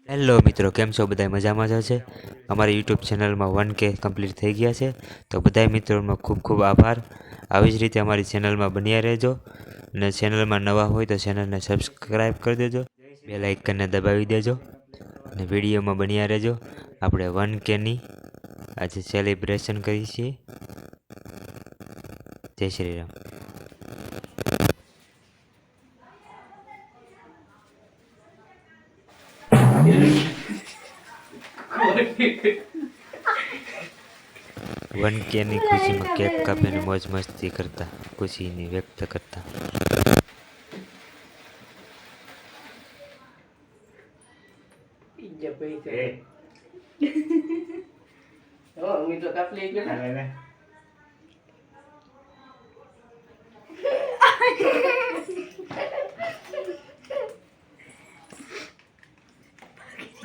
Hello મિત્રો, કેમ છો? બધા મજામાં જ હશે. અમારી યુટ્યુબ ચેનલમાં 1K કમ્પ્લીટ થઈ ગયા છે, તો બધા મિત્રોનો ખૂબ ખૂબ આભાર. આવી જ રીતે અમારી ચેનલમાં બન્યા રહેજો, અને ચેનલમાં નવા હોય તો ચેનલને સબસ્ક્રાઈબ કરી દેજો, બેલ આઇકનને દબાવી દેજો, અને વિડીયોમાં બન્યા રહેજો. આપણે 1Kની આજે સેલિબ્રેશન કરીએ છીએ. જય શ્રી રામ. વન કેની ખુશીમાં કેક કાપીને મોજ મસ્તી કરતા, ખુશીની વ્યક્ત કરતા.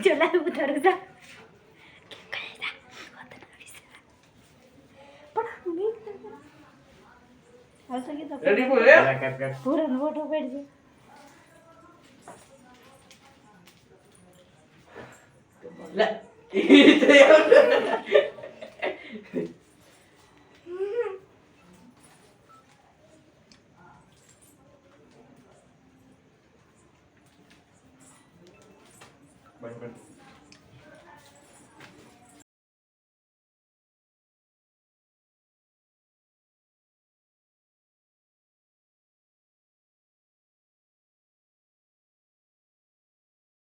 चला उतर जा रेडी बोल पूरा फोटो बैठ जा ले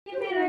मेरा